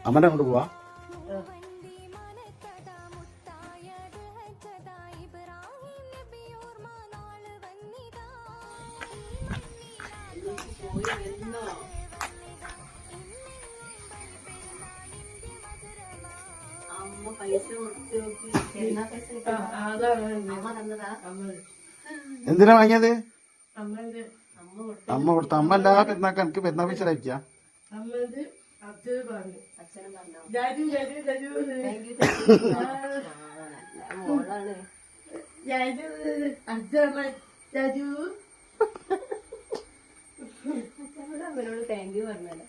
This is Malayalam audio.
അമ്മനെ കൊണ്ട് പോവാ. എന്തിനാ വാങ്ങിയത്? അമ്മ കൊടുത്ത. അമ്മ എല്ലാ പെരുന്നാൾക്ക് എനിക്ക് പെരുന്നാൾ പൈസ അയക്കാ. അവനോട് താങ്ക് യു പറഞ്ഞല്ലോ.